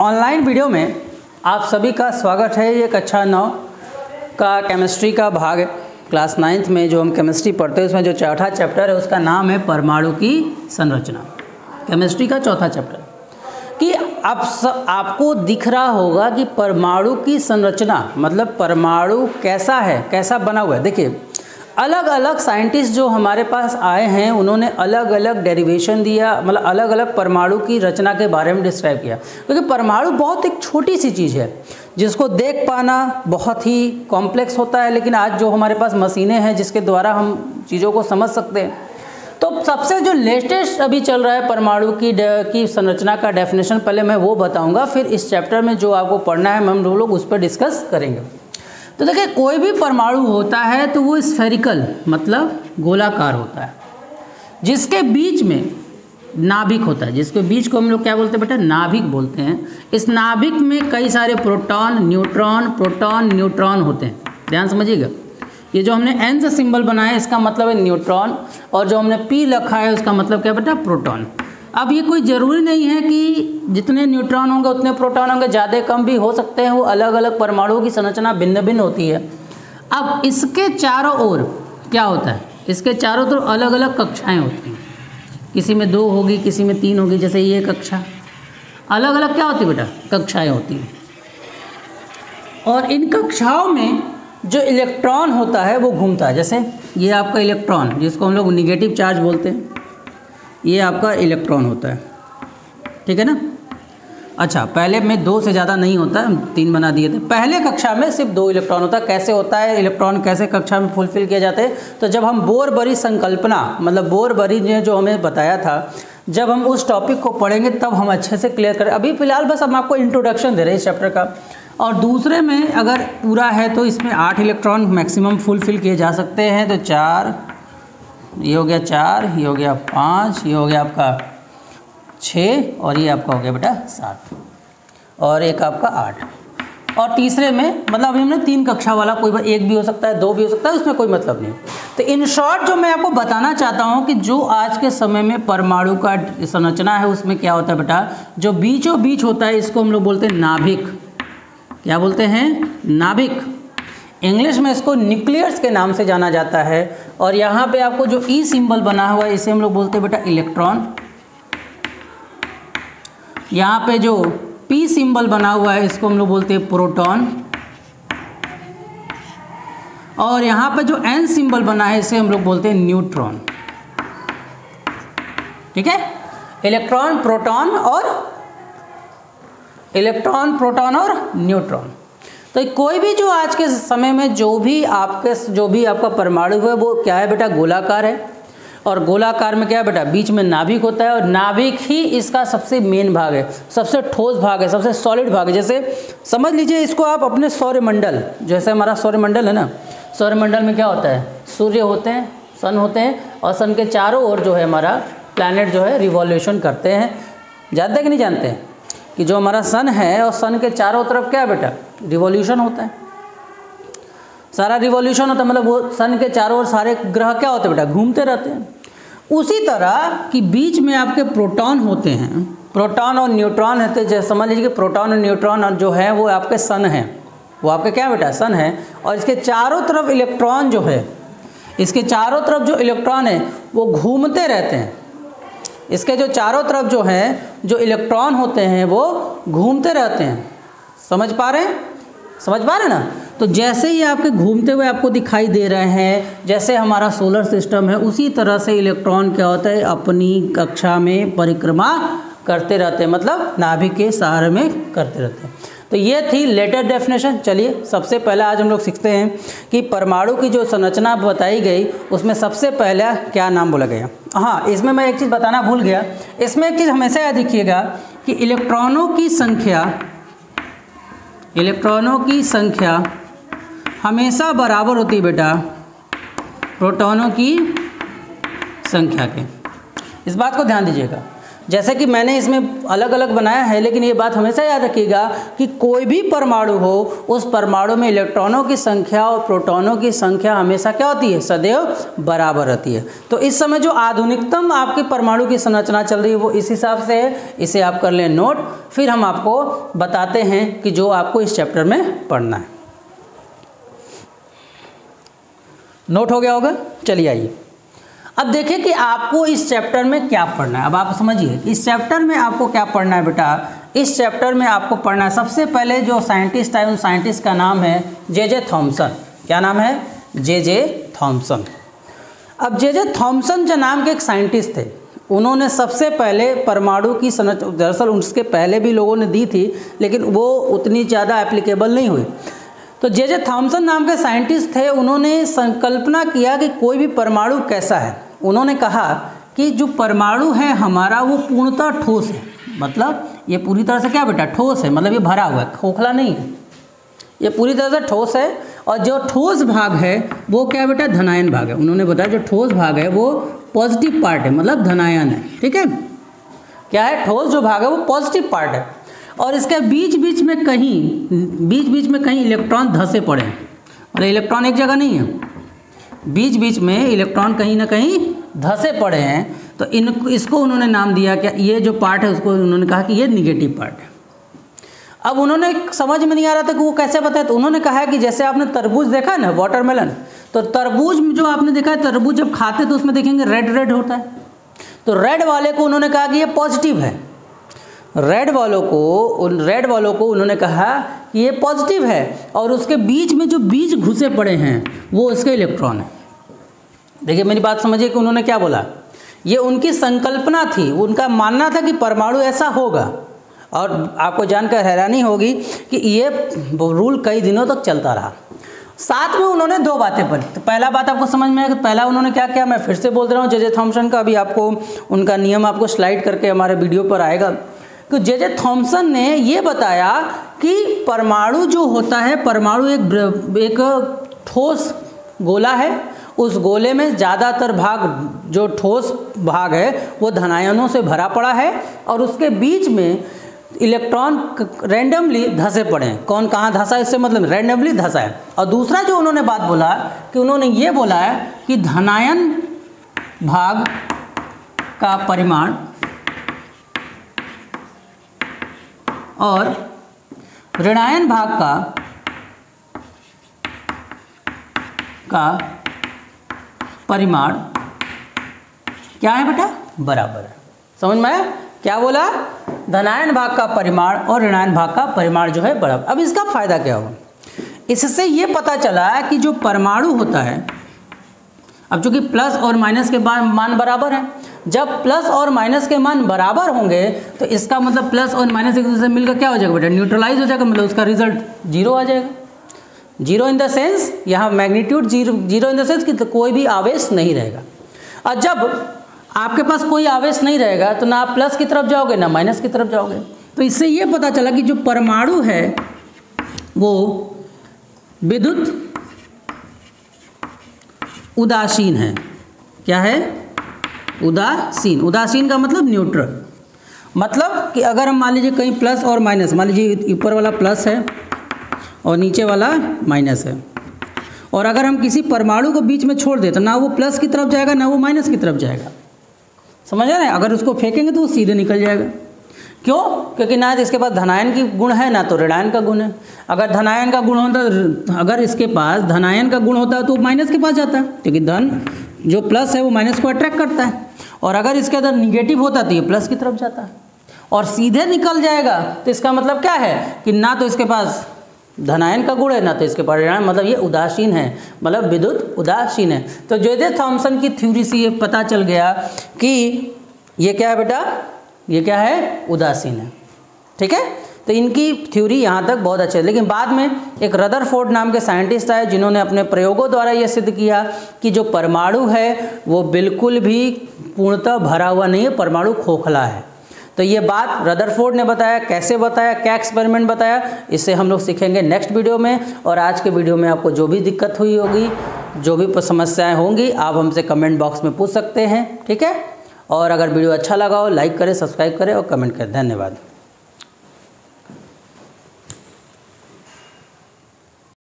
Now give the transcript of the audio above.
Online video में आप सभी का स्वागत है। ये कक्षा 9 का केमिस्ट्री का भाग क्लास 9th में जो हम केमिस्ट्री पढ़ते हैं उसमें जो चौथा चैप्टर है उसका नाम है परमाणु की संरचना। केमिस्ट्री का चौथा चैप्टर कि आपको दिख रहा होगा कि परमाणु की संरचना मतलब परमाणु कैसा है, कैसा बना हुआ है। देखिए अलग अलग साइंटिस्ट जो हमारे पास आए हैं उन्होंने अलग अलग डेरिवेशन दिया, मतलब अलग अलग परमाणु की रचना के बारे में डिस्क्राइब किया। क्योंकि परमाणु बहुत एक छोटी सी चीज़ है जिसको देख पाना बहुत ही कॉम्प्लेक्स होता है, लेकिन आज जो हमारे पास मशीनें हैं जिसके द्वारा हम चीज़ों को समझ सकते हैं। तो सबसे जो लेटेस्ट अभी चल रहा है परमाणु की संरचना का डेफिनेशन पहले मैं वो बताऊँगा, फिर इस चैप्टर में जो आपको पढ़ना है हम लोग उस पर डिस्कस करेंगे। तो देखिए कोई भी परमाणु होता है तो वो स्फेरिकल मतलब गोलाकार होता है, जिसके बीच में नाभिक होता है, जिसके बीच को हम लोग क्या बोलते हैं बेटा, नाभिक बोलते हैं। इस नाभिक में कई सारे प्रोटॉन न्यूट्रॉन होते हैं। ध्यान समझिएगा, ये जो हमने एन से सिंबल बनाया है इसका मतलब है न्यूट्रॉन, और जो हमने पी रखा है उसका मतलब क्या बेटा, प्रोटॉन। अब ये कोई ज़रूरी नहीं है कि जितने न्यूट्रॉन होंगे उतने प्रोटॉन होंगे, ज़्यादा कम भी हो सकते हैं। वो अलग अलग परमाणुओं की संरचना भिन्न भिन्न होती है। अब इसके चारों ओर क्या होता है, इसके चारों तरफ अलग अलग कक्षाएं होती हैं। किसी में 2 होगी, किसी में 3 होगी। जैसे ये कक्षा अलग अलग क्या होती है बेटा, कक्षाएँ होती हैं। और इन कक्षाओं में जो इलेक्ट्रॉन होता है वो घूमता है। जैसे ये आपका इलेक्ट्रॉन जिसको हम लोग निगेटिव चार्ज बोलते हैं, ये आपका इलेक्ट्रॉन होता है, ठीक है ना। अच्छा पहले में 2 से ज़्यादा नहीं होता, 3 बना दिए थे। पहले कक्षा में सिर्फ 2 इलेक्ट्रॉन होता है। कैसे होता है, इलेक्ट्रॉन कैसे कक्षा में फुलफिल किए जाते हैं, तो जब हम बोर-बरी संकल्पना मतलब बोर-बरी ने जो हमें बताया था, जब हम उस टॉपिक को पढ़ेंगे तब हम अच्छे से क्लियर करें। अभी फ़िलहाल बस हम आपको इंट्रोडक्शन दे रहे हैं इस चैप्टर का। और दूसरे में अगर पूरा है तो इसमें 8 इलेक्ट्रॉन मैक्सिमम फुलफिल किए जा सकते हैं। तो 4, ये हो गया 4, ये हो गया 5, ये हो गया आपका 6 और ये आपका हो गया बेटा 7 और एक आपका 8। और तीसरे में मतलब अभी हमने 3 कक्षा वाला, कोई 1 भी हो सकता है, 2 भी हो सकता है, उसमें कोई मतलब नहीं। तो इन शॉर्ट जो मैं आपको बताना चाहता हूँ कि जो आज के समय में परमाणु का संरचना है उसमें क्या होता है बेटा, जो बीचों बीच होता है इसको हम लोग बोलते हैं नाभिक। क्या बोलते हैं, नाभिक। इंग्लिश में इसको न्यूक्लियस के नाम से जाना जाता है। और यहाँ पे आपको जो ई सिंबल बना हुआ है इसे हम लोग बोलते हैं बेटा इलेक्ट्रॉन। यहाँ पे जो पी सिंबल बना हुआ है इसको हम लोग बोलते हैं प्रोटॉन। और यहाँ पे जो एन सिंबल बना है इसे हम लोग बोलते हैं न्यूट्रॉन। ठीक है, इलेक्ट्रॉन प्रोटॉन और न्यूट्रॉन। तो कोई भी जो आज के समय में जो भी आपका परमाणु है वो क्या है बेटा, गोलाकार है। और गोलाकार में क्या है बेटा, बीच में नाभिक होता है। और नाभिक ही इसका सबसे मेन भाग है, सबसे ठोस भाग है, सबसे सॉलिड भाग है। जैसे समझ लीजिए इसको आप अपने सौरमंडल, जैसे हमारा सौरमंडल है ना, सौरमंडल में क्या होता है, सूर्य होते हैं, सन होते हैं, और सन के चारों ओर जो है हमारा प्लैनेट जो है रिवॉल्यूशन करते हैं। जानते कि नहीं जानते हैं कि जो हमारा सन है और सन के चारों तरफ क्या है बेटा, रिवॉल्यूशन होता है, सारा रिवॉल्यूशन होता है। मतलब वो सन के चारों ओर सारे ग्रह क्या होते हैं बेटा, घूमते रहते हैं। उसी तरह कि बीच में आपके प्रोटॉन होते हैं, प्रोटॉन और न्यूट्रॉन होते हैं। जैसे समझ लीजिए कि प्रोटॉन और न्यूट्रॉन जो है वो आपके सन है, वो आपके क्या बेटा, सन है। और इसके चारों तरफ इलेक्ट्रॉन जो है, इसके चारों तरफ जो इलेक्ट्रॉन है वो घूमते रहते हैं। इसके जो चारों तरफ जो है जो इलेक्ट्रॉन होते हैं वो घूमते रहते हैं। समझ पा रहे हैं ना। तो जैसे ही आपके घूमते हुए आपको दिखाई दे रहे हैं, जैसे हमारा सोलर सिस्टम है, उसी तरह से इलेक्ट्रॉन क्या होता है, अपनी कक्षा में परिक्रमा करते रहते हैं, मतलब नाभिक के सहारे में करते रहते हैं। तो ये थी लेटेस्ट डेफिनेशन। चलिए सबसे पहले आज हम लोग सीखते हैं कि परमाणु की जो संरचना बताई गई उसमें सबसे पहला क्या नाम बोला गया। हाँ, इसमें मैं एक चीज़ बताना भूल गया। इसमें एक चीज़ हमेशा याद रखिएगा कि इलेक्ट्रॉनों की संख्या हमेशा बराबर होती है बेटा प्रोटॉनों की संख्या के। इस बात को ध्यान दीजिएगा। जैसे कि मैंने इसमें अलग अलग बनाया है, लेकिन ये बात हमेशा याद रखिएगा कि कोई भी परमाणु हो, उस परमाणु में इलेक्ट्रॉनों की संख्या और प्रोटॉनों की संख्या हमेशा क्या होती है, सदैव बराबर रहती है। तो इस समय जो आधुनिकतम आपकी परमाणु की संरचना चल रही है वो इस हिसाब से है, इसे आप कर लें नोट। फिर हम आपको बताते हैं कि जो आपको इस चैप्टर में पढ़ना है। नोट हो गया होगा? चलिए आइए अब देखिए कि आपको इस चैप्टर में क्या पढ़ना है। अब आप समझिए इस चैप्टर में आपको क्या पढ़ना है बेटा। इस चैप्टर में आपको पढ़ना है, सबसे पहले जो साइंटिस्ट है उन साइंटिस्ट का नाम है जे थॉमसन। क्या नाम है? J Thomson. अब जे थॉमसन जो नाम के एक साइंटिस्ट थे, उन्होंने सबसे पहले परमाणु की संरचना, दरअसल उसके पहले भी लोगों ने दी थी लेकिन वो उतनी ज़्यादा एप्लीकेबल नहीं हुई। तो जे थॉमसन नाम के साइंटिस्ट थे, उन्होंने संकल्पना किया कि कोई भी परमाणु कैसा है। उन्होंने कहा कि जो परमाणु है हमारा वो पूर्णतः ठोस है, मतलब ये पूरी तरह से क्या बेटा, ठोस है, मतलब ये भरा हुआ है, खोखला नहीं है, ये पूरी तरह से ठोस है। और जो ठोस भाग है वो क्या बेटा, धनायन भाग है। उन्होंने बताया जो ठोस भाग है वो पॉजिटिव पार्ट है, मतलब धनायन है। ठीक है, क्या है, ठोस जो भाग है वो पॉजिटिव पार्ट है। और इसके बीच बीच में कहीं इलेक्ट्रॉन धंसे पड़े हैं, मतलब इलेक्ट्रॉन एक जगह नहीं है, बीच बीच में इलेक्ट्रॉन कहीं ना कहीं धंसे पड़े हैं। तो इसको उन्होंने नाम दिया, क्या, ये जो पार्ट है उसको उन्होंने कहा कि ये निगेटिव पार्ट है। अब उन्होंने समझ में नहीं आ रहा था कि वो कैसे बताए, तो उन्होंने कहा कि जैसे आपने तरबूज देखा है ना, वाटरमेलन, तो तरबूज में जो आपने देखा है, तरबूज जब खाते तो उसमें देखेंगे रेड रेड होता है। तो रेड वाले को उन्होंने कहा कि ये पॉजिटिव है, रेड वालों को उन्होंने कहा कि ये पॉजिटिव है, और उसके बीच में जो बीज घुसे पड़े हैं वो उसके इलेक्ट्रॉन है। देखिए मेरी बात समझिए कि उन्होंने क्या बोला, ये उनकी संकल्पना थी, उनका मानना था कि परमाणु ऐसा होगा। और आपको जानकर हैरानी होगी कि ये रूल कई दिनों तक चलता रहा। साथ में उन्होंने दो बातें पढ़ी। तो पहला बात आपको समझ में है कि पहला उन्होंने क्या किया, मैं फिर से बोल रहा हूँ जे थॉमसन का, अभी आपको उनका नियम आपको स्लाइड करके हमारे वीडियो पर आएगा। तो जे थॉमसन ने ये बताया कि परमाणु जो होता है, परमाणु एक ठोस गोला है, उस गोले में ज़्यादातर भाग जो ठोस भाग है वो धनायनों से भरा पड़ा है, और उसके बीच में इलेक्ट्रॉन रैंडमली धंसे पड़े हैं। कौन कहाँ धंसा, इससे मतलब रैंडमली धंसा है। और दूसरा जो उन्होंने बात बोला कि उन्होंने ये बोला है कि धनायन भाग का परिमाण और ऋणायन भाग का परिमाण क्या है बेटा, बराबर है। समझ में आया? क्या बोला, धनायन भाग का परिमाण और ऋणायन भाग का परिमाण जो है बराबर। अब इसका फायदा क्या हुआ, इससे ये पता चला कि जो परमाणु होता है, अब चूंकि प्लस और माइनस के मान बराबर हैं, जब प्लस और माइनस के मान बराबर होंगे तो इसका मतलब प्लस और माइनस एक दूसरे से मिलकर क्या हो जाएगा बेटा, न्यूट्रलाइज हो जाएगा, मतलब उसका रिजल्ट जीरो आ जाएगा। जीरो इन द सेंस, यहाँ magnitude zero in the sense कि तो कोई भी आवेश नहीं रहेगा। और जब आपके पास कोई आवेश नहीं रहेगा तो ना आप प्लस की तरफ जाओगे ना माइनस की तरफ जाओगे। तो इससे ये पता चला कि जो परमाणु है वो विद्युत उदासीन है। क्या है, उदासीन। उदासीन का मतलब न्यूट्रल, मतलब कि अगर हम मान लीजिए कहीं प्लस और माइनस, मान लीजिए ऊपर वाला प्लस है और नीचे वाला माइनस है, और अगर हम किसी परमाणु को बीच में छोड़ दें तो ना वो प्लस की तरफ जाएगा ना वो माइनस की तरफ जाएगा। समझ रहे हैं? अगर उसको फेंकेंगे तो वो सीधे निकल जाएगा। क्यों? क्योंकि ना तो इसके पास धनायन की गुण है ना तो ऋणायन का गुण है। अगर धनायन का गुण होता, अगर इसके पास धनायन का गुण होता तो माइनस के पास जाता है, क्योंकि धन जो प्लस है वो माइनस को अट्रैक्ट करता है। और अगर इसके अंदर निगेटिव होता तो ये प्लस की तरफ जाता है और सीधे निकल जाएगा। तो इसका मतलब क्या है कि ना तो इसके पास धनायन का गुण है ना तो इसके पास ऋणायन, मतलब ये उदासीन है, मतलब विद्युत उदासीन है। तो जे थॉमसन की थ्योरी से ये पता चल गया कि ये क्या है बेटा, ये क्या है, उदासीन है। ठीक है, तो इनकी थ्योरी यहाँ तक बहुत अच्छी है। लेकिन बाद में एक रदरफोर्ड नाम के साइंटिस्ट आए जिन्होंने अपने प्रयोगों द्वारा ये सिद्ध किया कि जो परमाणु है वो बिल्कुल भी पूर्णतः भरा हुआ नहीं है, परमाणु खोखला है। तो ये बात रदरफोर्ड ने बताया, कैसे बताया, क्या एक्सपेरिमेंट बताया, इससे हम लोग सीखेंगे नेक्स्ट वीडियो में। और आज के वीडियो में आपको जो भी दिक्कत हुई होगी, जो भी समस्याएं होंगी, आप हमसे कमेंट बॉक्स में पूछ सकते हैं। ठीक है, और अगर वीडियो अच्छा लगा हो लाइक करें, सब्सक्राइब करें और कमेंट करें। धन्यवाद।